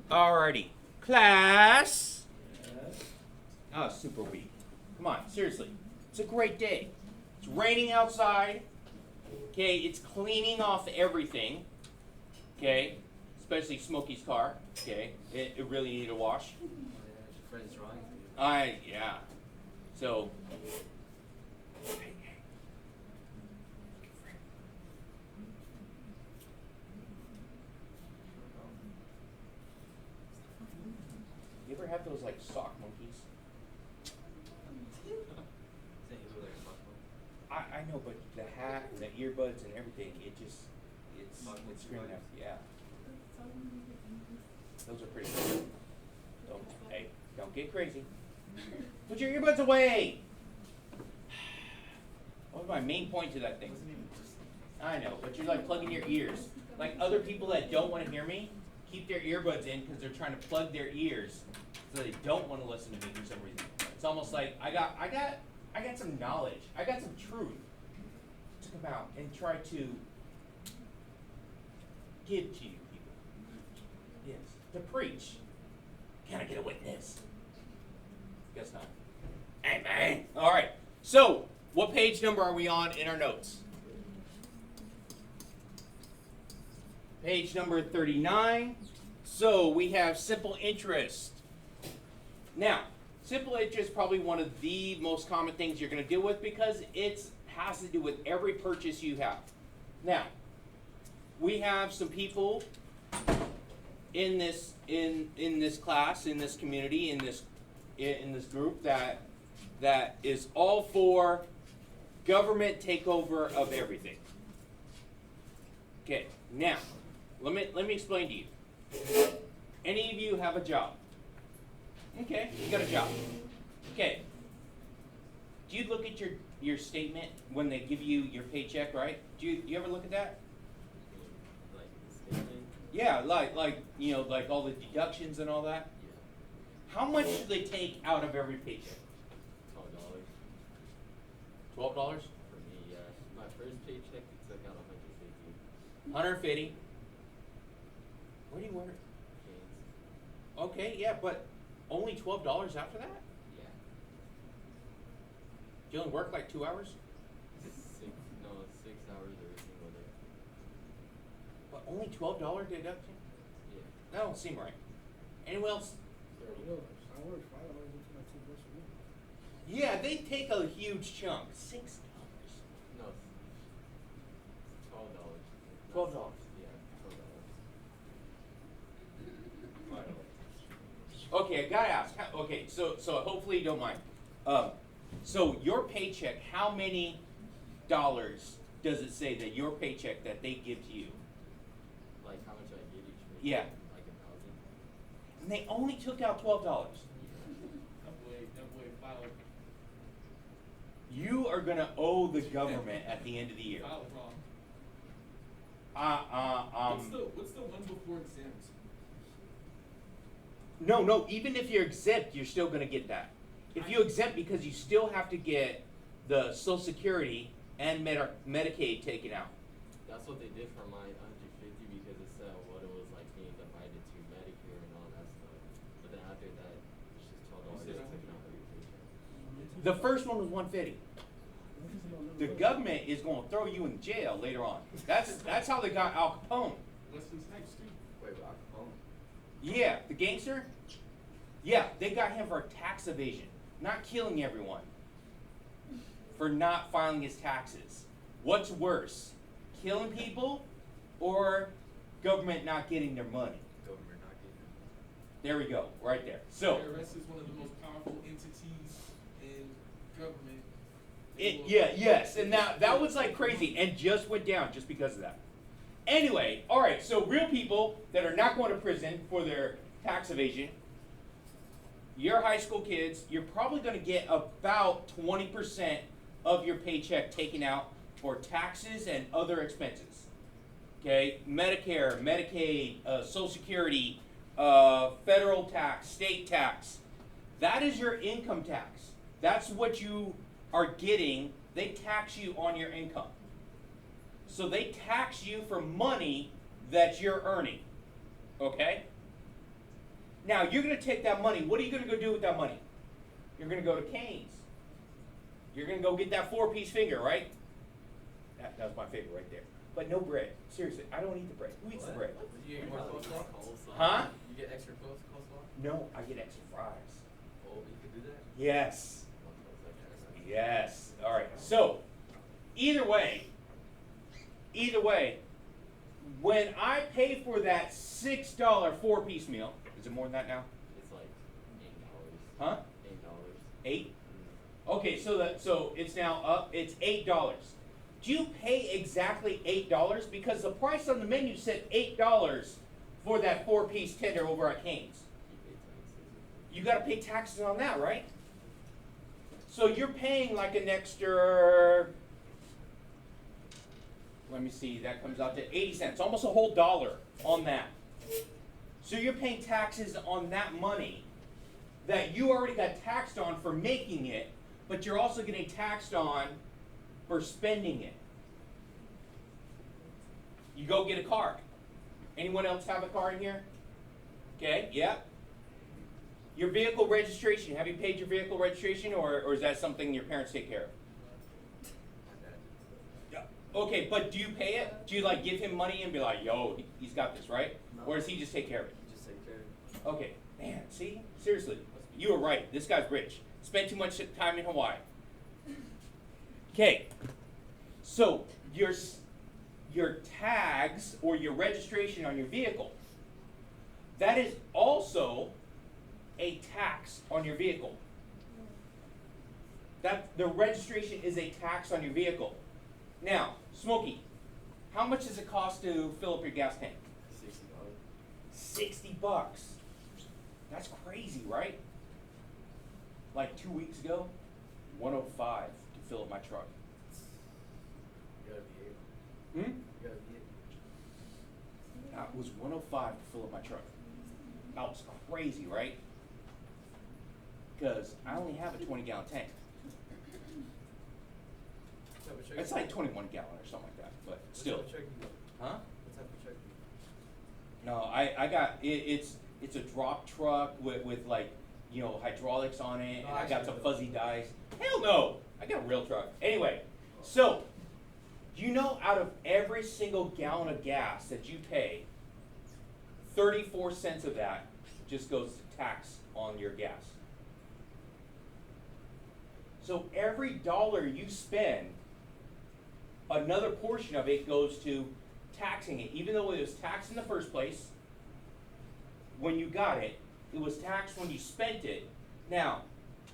Alrighty. Class. Oh, super weak. Come on, seriously. It's a great day. It's raining outside. Okay, it's cleaning off everything. Okay, especially Smokey's car. Okay, it really needed a wash. Yeah. So. You ever have those like sock monkeys? I know, but the hat, the earbuds, and everything, it's screaming out. Yeah. Those are pretty cool. Hey, don't get crazy. Put your earbuds away! What was my main point to that thing? I know, but you're like plugging your ears. Like other people that don't want to hear me, keep their earbuds in because they're trying to plug their ears so they don't want to listen to me for some reason. It's almost like I got some knowledge. I got some truth to come out and try to give to you people. Yes, to preach. Can I get a witness? Guess not. Amen. All right. So, what page number are we on in our notes? Page number 39. So, we have simple interest. Now, simple interest is probably one of the most common things you're going to deal with because it has to do with every purchase you have. Now, we have some people in this class, in this community, in this group that is all for government takeover of everything. Okay, now let me explain to you. Any of you have a job? Okay, you got a job. Okay. Do you look at your statement when they give you your paycheck, right? Do you ever look at that? Like the statement? Yeah, like like all the deductions and all that. Yeah. How much do they take out of every paycheck? $12. $12? For me, yeah. My first paycheck, it took out $150. $150. Where do you work? Canes. Okay, yeah, but only $12 after that? Yeah. Do you only work like 2 hours? 6 hours every single day. But only $12 deduction? Yeah. That don't seem right. Anyone else? I work $5 into my $2 a week. Yeah, they take a huge chunk. $6. No, $12. $12. Yeah, $12. Okay, I gotta ask. Okay, so hopefully you don't mind. So your paycheck, how many dollars does it say that your paycheck that they give to you? Like how much I get each week? Yeah. Like 1,000. And they only took out $12. That boy filed You are gonna owe the government at the end of the year. wrong. What's the one before exams? No, even if you're exempt, you're still gonna get that. If you exempt, because you still have to get the Social Security and Medicaid taken out. That's what they did for my under 50 because it said what it was like being divided to Medicare and all that stuff. But then after that, it's just $12 taken out every paycheck. The first one was $150. The government is gonna throw you in jail later on. That's how they got Al Capone. Wesley Snipes too. Wait, Al Capone? Yeah, the gangster. Yeah, they got him for tax evasion, not killing everyone, for not filing his taxes. What's worse, killing people or government not getting their money? Government not getting it. There we go, right there. So, The IRS is one of the most powerful entities in government. yes, and that was like crazy and just went down just because of that. Anyway, all right, so real people that are not going to prison for their tax evasion, your high school kids, you're probably going to get about 20% of your paycheck taken out for taxes and other expenses. Okay, Medicare, Medicaid, Social Security, federal tax, state tax. That is your income tax. That's what you are getting. They tax you on your income. So they tax you for money that you're earning. Okay? Now, you're going to take that money. What are you going to go do with that money? You're going to go to Cane's. You're going to go get that 4-piece finger, right? That was my favorite right there. But no bread. Seriously, I don't eat the bread. Who eats the bread? Do you get more coleslaw? Huh? You get extra coleslaw? No, I get extra fries. Oh, you could do that? Yes. Yes. All right. So, either way, when I pay for that $6 4-piece meal, is it more than that now? It's like $8. Huh? $8. 8? Okay, so it's now up. It's $8. Do you pay exactly $8? Because the price on the menu said $8 for that 4-piece tender over at Cane's. You got to pay taxes on that, right? So you're paying like an extra, let me see, that comes out to 80 cents, almost a whole dollar on that. So you're paying taxes on that money that you already got taxed on for making it, but you're also getting taxed on for spending it. You go get a car. Anyone else have a car in here? Okay, yeah. Your vehicle registration, have you paid your vehicle registration, or is that something your parents take care of? Yeah. Okay, but do you pay it? Do you like give him money and be like, yo, he's got this, right? No. Or does he just take care of it? Just take care of it. Okay, man, see? Seriously, you were right. This guy's rich. Spent too much time in Hawaii. Okay, so your tags or your registration on your vehicle, that is also a tax on your vehicle. That the registration is a tax on your vehicle. Now, Smokey, how much does it cost to fill up your gas tank? $60. $60. That's crazy, right? Like 2 weeks ago, $105 to fill up my truck. You gotta be able. Hmm? You gotta be able. That was $105 to fill up my truck. That was crazy, right? Because I only have a 20-gallon tank. What type of truck It's you like got? 21 gallon or something like that, but What still. type of truck you got? Huh? What type of truck you No, I got it's a drop truck with like, you know, hydraulics on it, No, and I got actually, some no. fuzzy dice. Hell no! I got a real truck. Anyway, so you know, out of every single gallon of gas that you pay, 34 cents of that just goes to tax on your gas. So every dollar you spend, another portion of it goes to taxing it. Even though it was taxed in the first place, when you got it, it was taxed when you spent it. Now,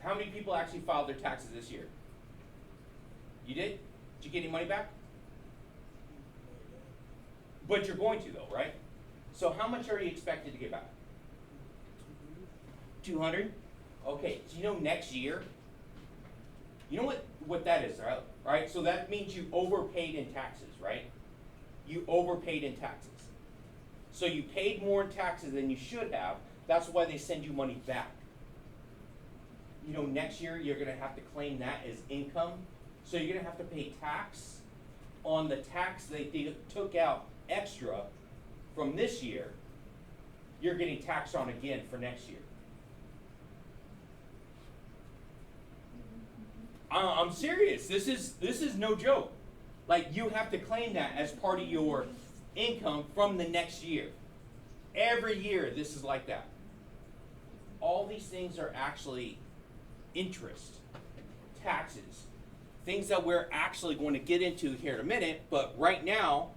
how many people actually filed their taxes this year? You did? Did you get any money back? But you're going to though, right? So how much are you expected to get back? 200? Okay, so you know next year, you know what that is, right? Right? So that means you overpaid in taxes, right? You overpaid in taxes. So you paid more in taxes than you should have. That's why they send you money back. You know, next year you're gonna have to claim that as income. So you're gonna have to pay tax on the tax they took out extra from this year. You're getting taxed on again for next year. I'm serious. This is no joke. Like, you have to claim that as part of your income from the next year. Every year, this is like that. All these things are actually interest, taxes, things that we're actually going to get into here in a minute. But right now,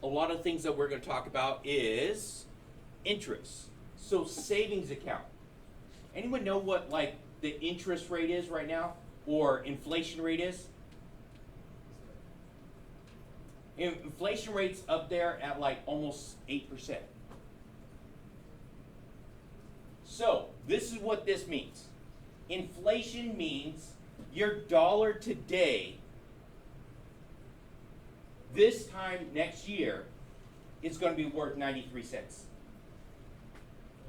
a lot of things that we're going to talk about is interest. So savings account. Anyone know what like the interest rate is right now, or inflation rate is? Inflation rate's up there at like almost 8%. So this is what this means. Inflation means your dollar today, this time next year, is going to be worth 93 cents.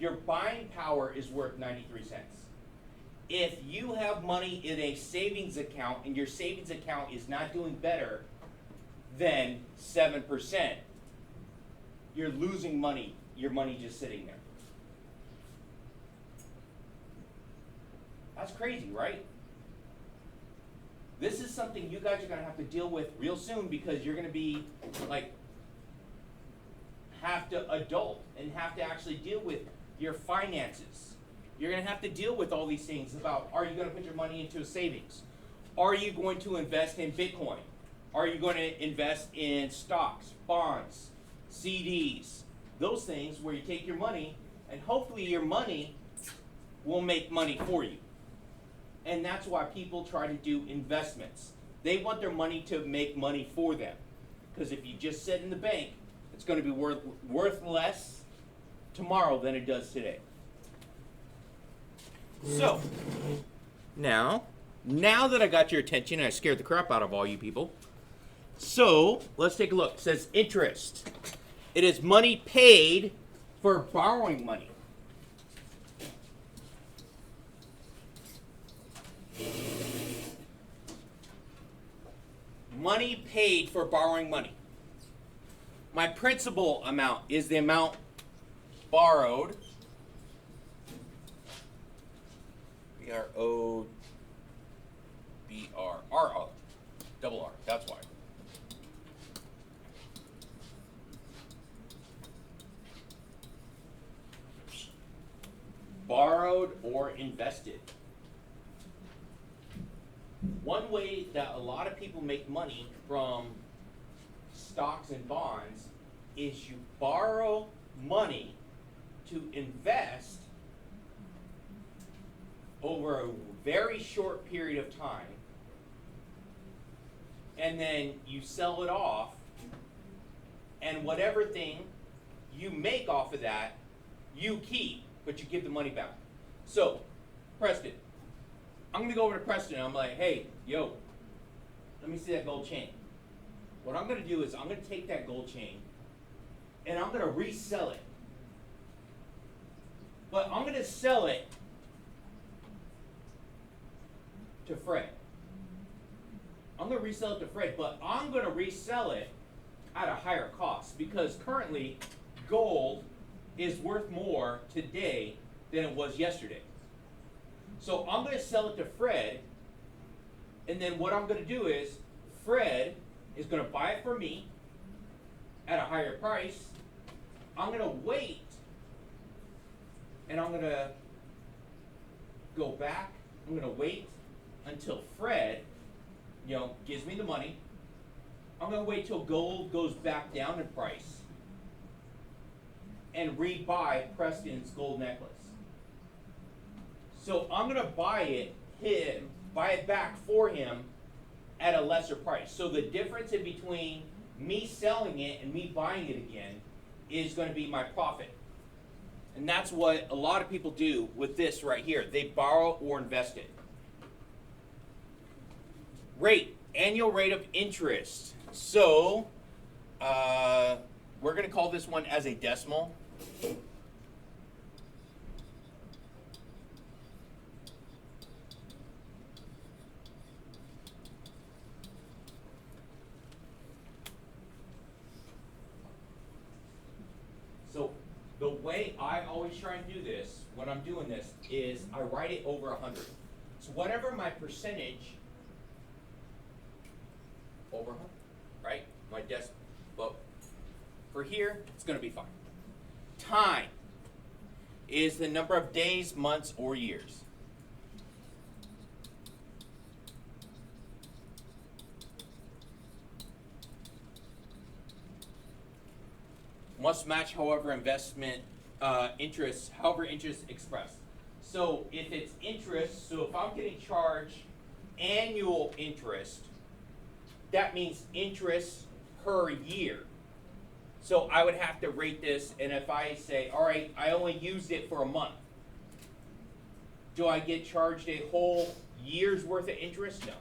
Your buying power is worth 93 cents. If you have money in a savings account and your savings account is not doing better than 7%, you're losing money, your money just sitting there. That's crazy, right? This is something you guys are going to have to deal with real soon because you're going to be like, have to adult and have to actually deal with your finances. You're going to have to deal with all these things about, are you going to put your money into a savings? Are you going to invest in Bitcoin? Are you going to invest in stocks, bonds, CDs? Those things where you take your money and hopefully your money will make money for you. And that's why people try to do investments. They want their money to make money for them. Because if you just sit in the bank, it's going to be worth less tomorrow than it does today. So, now that I got your attention, I scared the crap out of all you people. So, let's take a look. It says interest. It is money paid for borrowing money. Money paid for borrowing money. My principal amount is the amount borrowed. B-R-O-B-R-R-O. Double R, that's why. Borrowed or invested. One way that a lot of people make money from stocks and bonds is you borrow money to invest over a very short period of time, and then you sell it off, and whatever thing you make off of that, you keep, but you give the money back. So, Preston, I'm going to go over to Preston and I'm like, hey, yo, let me see that gold chain. What I'm going to do is I'm going to take that gold chain and I'm going to resell it. But I'm going to sell it to Fred. I'm going to resell it to Fred, but I'm going to resell it at a higher cost because currently gold is worth more today than it was yesterday. So I'm going to sell it to Fred, and then what I'm going to do is Fred is going to buy it from me at a higher price. I'm going to wait, and I'm going to go back. I'm going to wait until Fred, gives me the money. I'm going to wait till gold goes back down in price and rebuy Preston's gold necklace. So I'm going to buy it back for him at a lesser price. So the difference in between me selling it and me buying it again is going to be my profit. And that's what a lot of people do with this right here. They borrow or invest it. Rate, annual rate of interest. So we're going to call this one as a decimal. So the way I always try and do this, when I'm doing this, is I write it over 100. So whatever my percentage over 100, right? My decimal. But for here, it's going to be fine. Time is the number of days, months, or years. Must match however interest expressed. So if it's interest, so if I'm getting charged annual interest, that means interest per year. So I would have to rate this, and if I say, all right, I only used it for a month, do I get charged a whole year's worth of interest? No.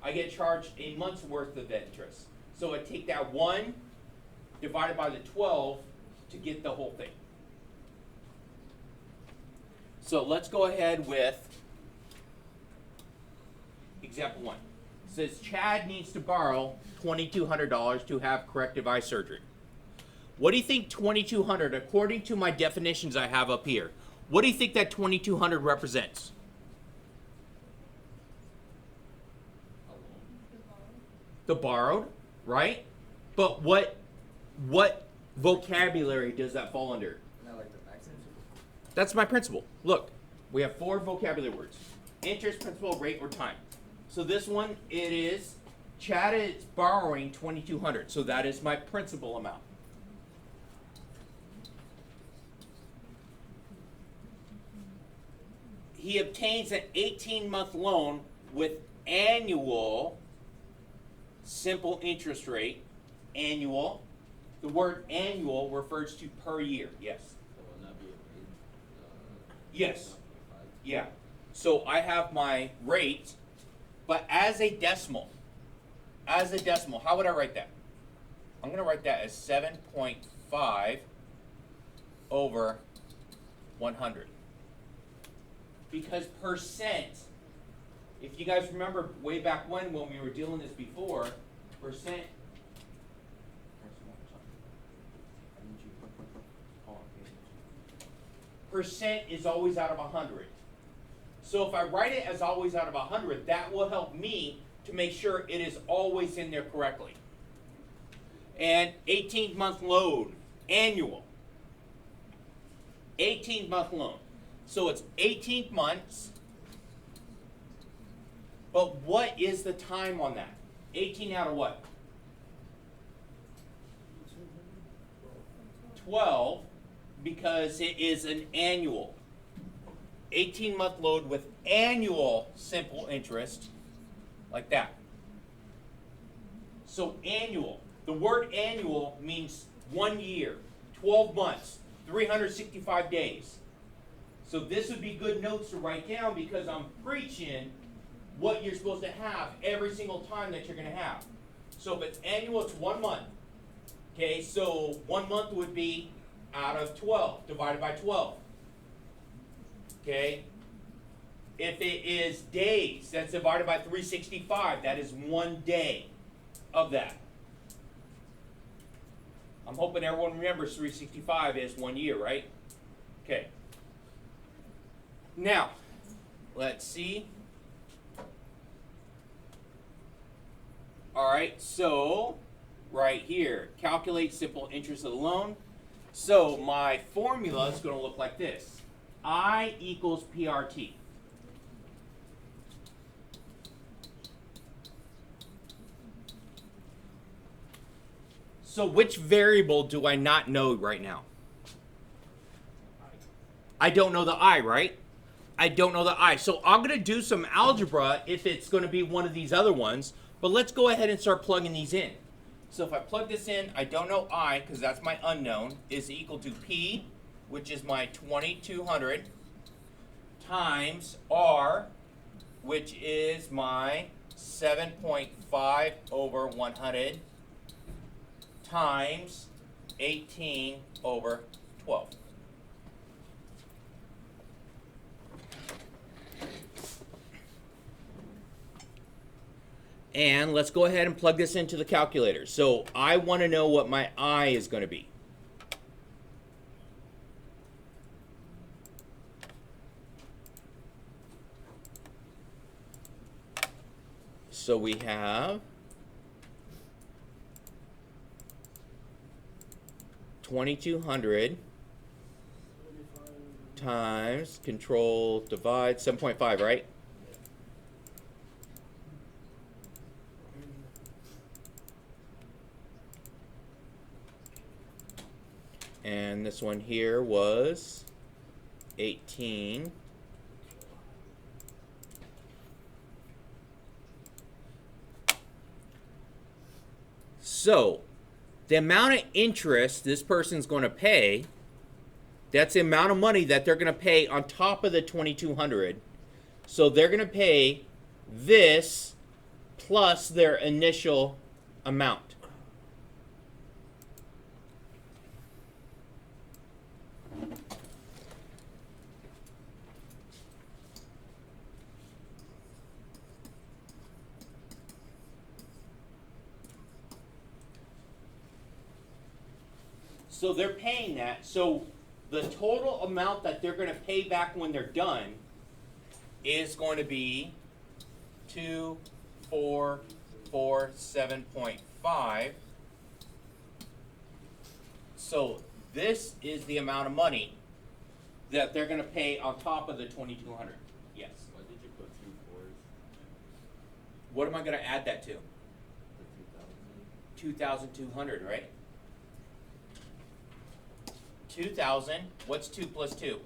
I get charged a month's worth of interest. So I take that 1 divided by the 12 to get the whole thing. So let's go ahead with example 1. It says Chad needs to borrow $2,200 to have corrective eye surgery. What do you think $2,200, according to my definitions I have up here, what do you think that $2,200 represents? the borrowed, right? But what vocabulary does that fall under? Not like the maximum. That's my principal. Look, we have 4 vocabulary words: interest, principal, rate, or time. So this one, it is Chad is borrowing $2,200, so that is my principal amount. He obtains an 18-month loan with annual simple interest rate. Annual. The word annual refers to per year. Yes. So will that be a rate? Yes. 1.5? Yeah. So I have my rate, but as a decimal, how would I write that? I'm going to write that as 7.5 over 100. Because percent, if you guys remember way back when we were dealing this before, percent, percent is always out of 100. So if I write it as always out of 100, that will help me to make sure it is always in there correctly. And 18-month loan, annual. 18-month loan. So it's 18 months. But what is the time on that? 18 out of what? 12, because it is an annual. 18-month loan with annual simple interest, like that. So annual. The word annual means 1 year, 12 months, 365 days. So this would be good notes to write down because I'm preaching what you're supposed to have every single time that you're going to have. So if it's annual, it's 1 month. Okay, so 1 month would be out of 12, divided by 12. Okay? If it is days, that's divided by 365. That is 1 day of that. I'm hoping everyone remembers 365 is 1 year, right? Okay. Now, let's see. All right, so right here, calculate simple interest of the loan. So my formula is going to look like this. I equals PRT. So which variable do I not know right now? I don't know the I, right? I don't know the I. So I'm going to do some algebra if it's going to be one of these other ones. But let's go ahead and start plugging these in. So if I plug this in, I don't know I, because that's my unknown, is equal to P, which is my 2200, times R, which is my 7.5 over 100, times 18 over 12. And let's go ahead and plug this into the calculator. So I want to know what my I is going to be. So we have 2200 times control divide 7.5, right? And this one here was 18. So, the amount of interest this person's going to pay, that's the amount of money that they're going to pay on top of the 2200. So they're going to pay this plus their initial amount. So they're paying that. So the total amount that they're going to pay back when they're done is going to be 2, 4, 147.5. So this is the amount of money that they're going to pay on top of the 2,200. Yes. Why did you put 2 fours? What am I going to add that to? The 2,200, right? 2,000. What's 2 plus 2?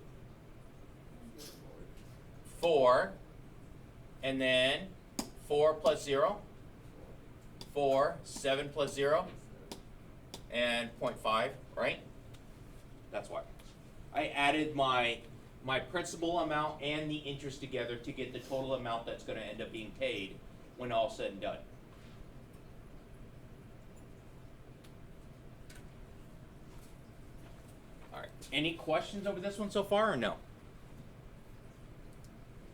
4. And then 4 plus 0? 4. 7 plus 0? And 0.5, right? That's why. I added my principal amount and the interest together to get the total amount that's going to end up being paid when all's said and done. All right. Any questions over this one so far or no?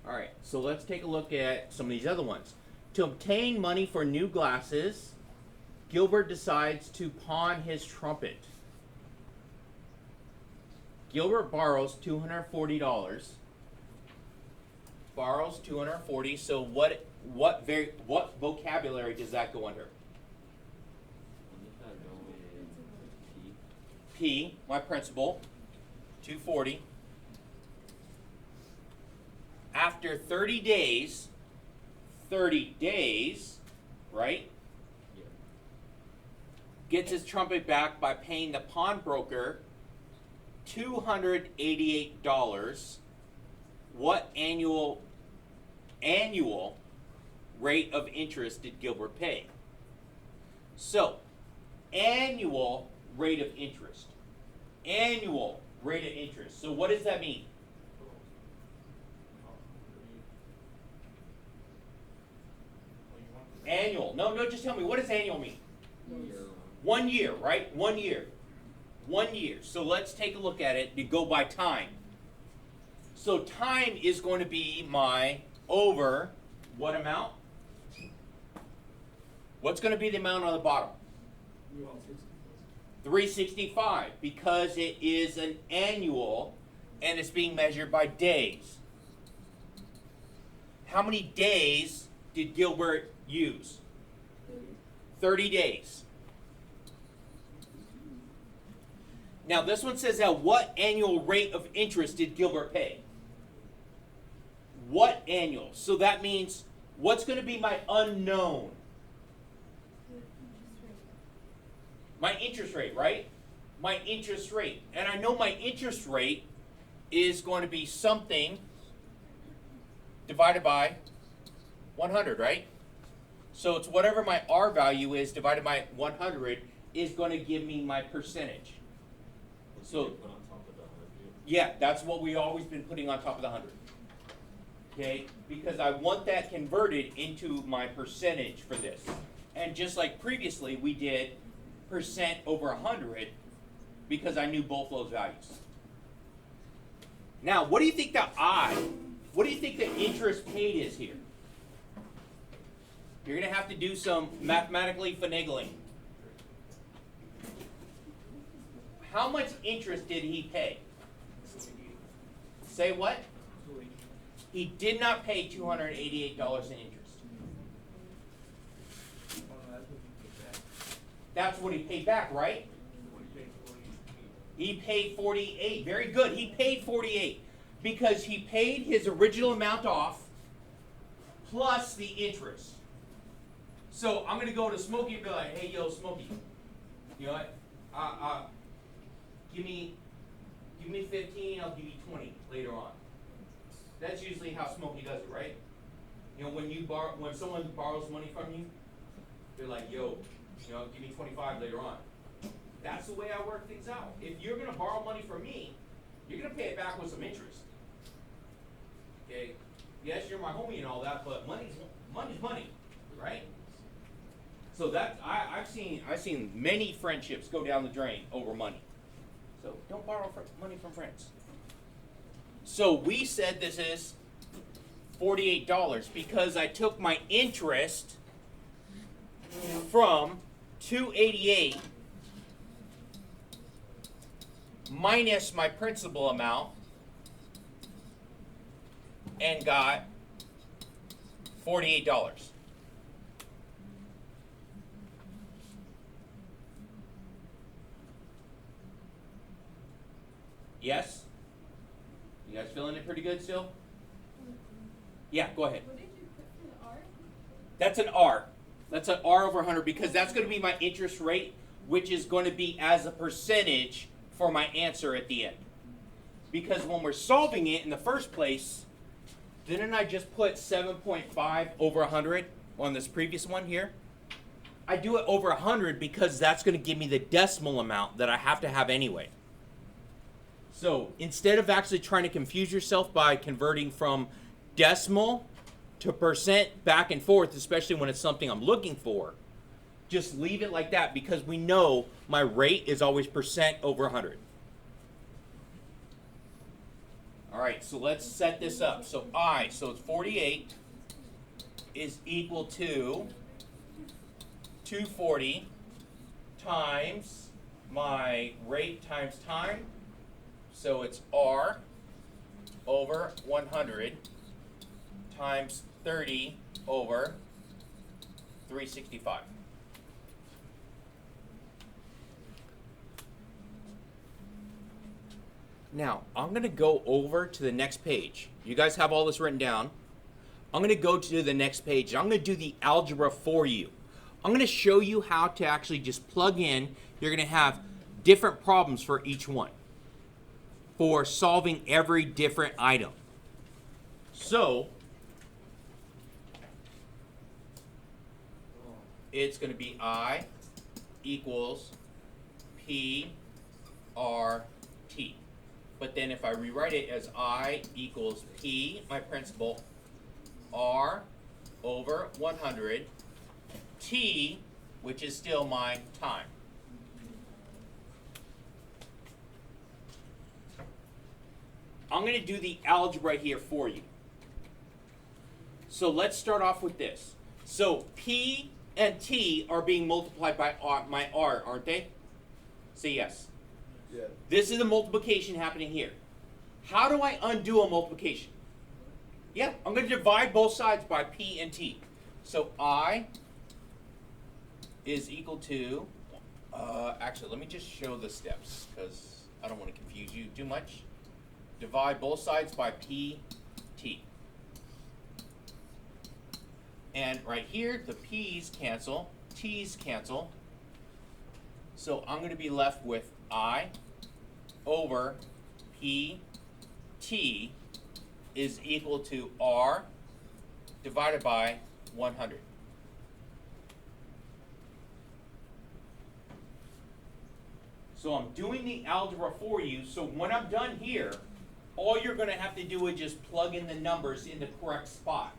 All right. So let's take a look at some of these other ones. To obtain money for new glasses, Gilbert decides to pawn his trumpet. Gilbert borrows $240. Borrows $240. So what vocabulary does that go under? Wouldn't that go in P? P, my principal, 240. After 30 days, right? Yeah. Gets his trumpet back by paying the pawnbroker $288. What annual rate of interest did Gilbert pay? So, annual rate of interest. Annual rate of interest. So what does that mean? Annual. No, just tell me, what does annual mean? 1 year, right? 1 year. 1 year. So let's take a look at it to go by time. So time is going to be my over what amount? What's going to be the amount on the bottom? 365, because it is an annual and it's being measured by days. How many days did Gilbert use? 30 days. Now this one says that what annual rate of interest did Gilbert pay? What annual? So that means what's going to be my unknown? My interest rate, right? My interest rate. And I know my interest rate is going to be something divided by 100, right? So it's whatever my R value is divided by 100 is going to give me my percentage. So, Put on top of the 100. yeah, that's what we've always been putting on top of the 100. Okay? Because I want that converted into my percentage for this. And just like previously, we did percent over 100 because I knew both those values. Now, what do you think the interest paid is here? You're going to have to do some mathematically finagling. How much interest did he pay? Say what? He did not pay $288 in interest. That's what he paid back, right? He paid 48. Very good. He paid 48 because he paid his original amount off plus the interest. So I'm going to go to Smokey and be like, hey, yo, Smokey, you know what? Give me 15, I'll give you 20 later on. That's usually how Smokey does it, right? You know, when someone borrows money from you, they're like, yo, you know, give me 25 later on. That's the way I work things out. If you're going to borrow money from me, you're going to pay it back with some interest. Okay? Yes, you're my homie and all that, but money's money, right? So that I've seen many friendships go down the drain over money. So don't borrow money from friends. So we said this is $48 because I took my interest from 288 minus my principal amount and got $48. Yes? You guys feeling it pretty good still? Yeah, go ahead. What did you put for the R? That's an R. That's an R over 100 because that's going to be my interest rate, which is going to be as a percentage for my answer at the end. Because when we're solving it in the first place, didn't I just put 7.5 over 100 on this previous one here? I do it over 100 because that's going to give me the decimal amount that I have to have anyway. So instead of actually trying to confuse yourself by converting from decimal to percent back and forth, especially when it's something I'm looking for, just leave it like that because we know my rate is always percent over 100. All right, so let's set this up. So so it's 48 is equal to 240 times my rate times time. So it's R over 100 times 30 over 365. Now, I'm going to go over to the next page. You guys have all this written down. I'm going to go to the next page. I'm going to do the algebra for you. I'm going to show you how to actually just plug in. You're going to have different problems for each one for solving every different item. So, it's going to be I equals P R T. But then if I rewrite it as I equals P, my principal, R over 100, T, which is still my time. I'm going to do the algebra here for you. So let's start off with this. So P and T are being multiplied by my R, aren't they? Say yes. Yeah. This is the multiplication happening here. How do I undo a multiplication? Yeah, I'm going to divide both sides by P and T. So I is equal to, actually, let me just show the steps because I don't want to confuse you too much. Divide both sides by P, T. And right here, the P's cancel, T's cancel. So I'm going to be left with I over P T is equal to R divided by 100. So I'm doing the algebra for you. So when I'm done here, all you're going to have to do is just plug in the numbers in the correct spot,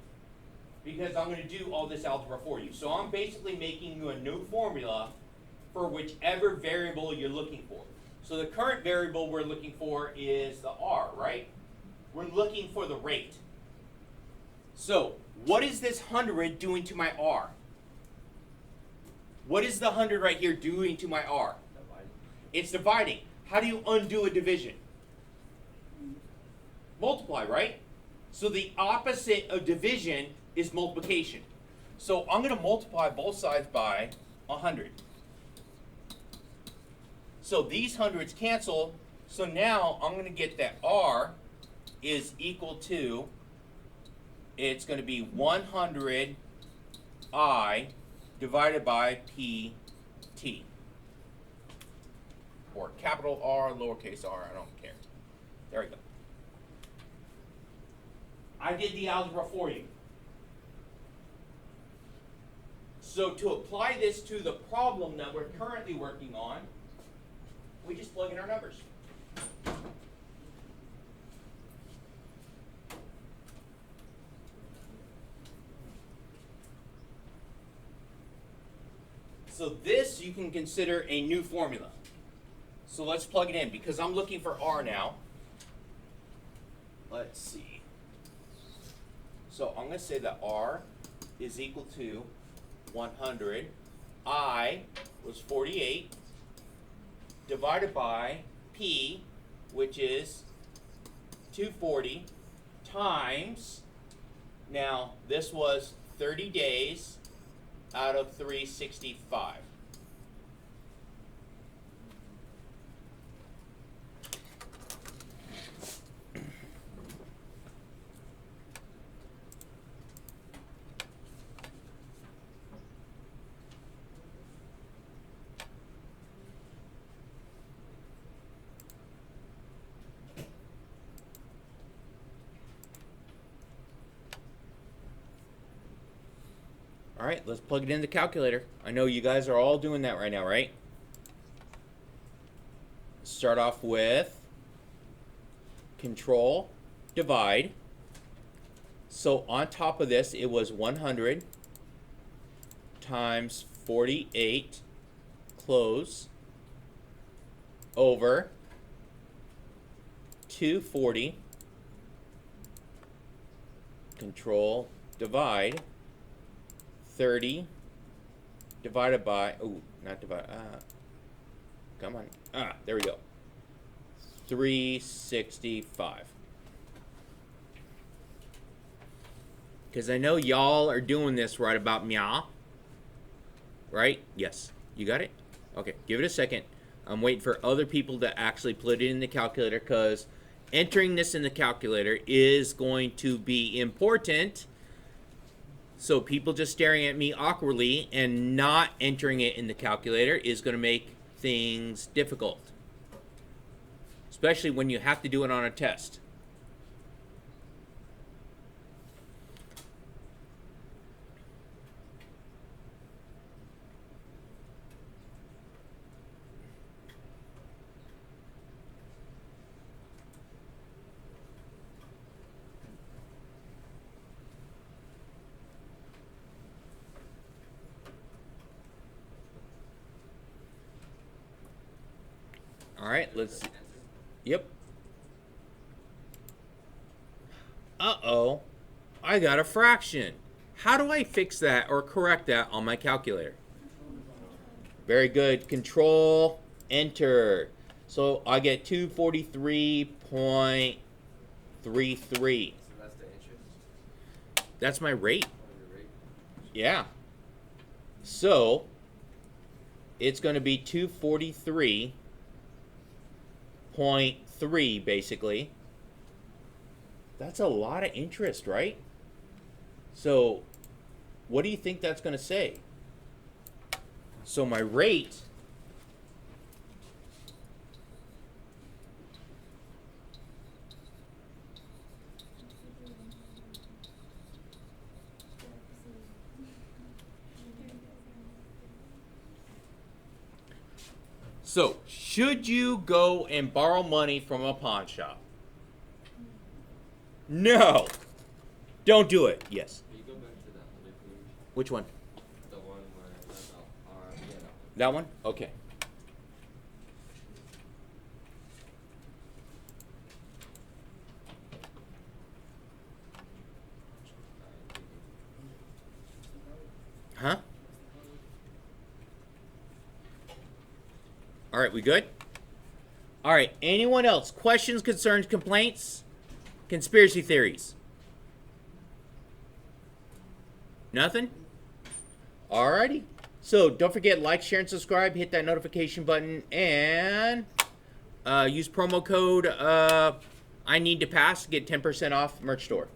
because I'm going to do all this algebra for you. So I'm basically making you a new formula for whichever variable you're looking for. So the current variable we're looking for is the R, right? We're looking for the rate. So what is this 100 doing to my R? What is the 100 right here doing to my R? It's dividing. How do you undo a division? Multiply, right? So the opposite of division is multiplication. So I'm going to multiply both sides by 100. So these hundreds cancel. So now I'm going to get that R is equal to, it's going to be 100 I divided by PT. Or capital R, lowercase r, I don't care. There we go. I did the algebra for you. So to apply this to the problem that we're currently working on, we just plug in our numbers. So this you can consider a new formula. So let's plug it in because I'm looking for R now. Let's see. So I'm going to say that R is equal to 100. I was 48 divided by P, which is 240, times, now this was 30 days out of 365. All right, let's plug it in the calculator. I know you guys are all doing that right now, right? Start off with control, divide. So on top of this, it was 100 times 48, close, over 240, control, divide, 30, divided by, not divide, come on, there we go, 365. Because I know y'all are doing this right about meow. Right? Yes. You got it? Okay, give it a second. I'm waiting for other people to actually put it in the calculator because entering this in the calculator is going to be important. So people just staring at me awkwardly and not entering it in the calculator is going to make things difficult. Especially when you have to do it on a test. All right, let's. Yep. Uh-oh. I got a fraction. How do I fix that or correct that on my calculator? Very good. Control, enter. So I get 243.33. So that's the interest? That's my rate. Or your rate? Yeah. So it's going to be 243.3 basically. That's a lot of interest, right? So what do you think that's going to say? So my rate So, should you go and borrow money from a pawn shop? No. Don't do it. Yes. Can you go back to that other page? Which one? The one where that's our, yeah, That one? Okay. Huh? All right, we good? All right, anyone else? Questions, concerns, complaints? Conspiracy theories? Nothing? Alrighty. So don't forget, like, share, and subscribe. Hit that notification button. And use promo code I need to pass to get 10% off merch store.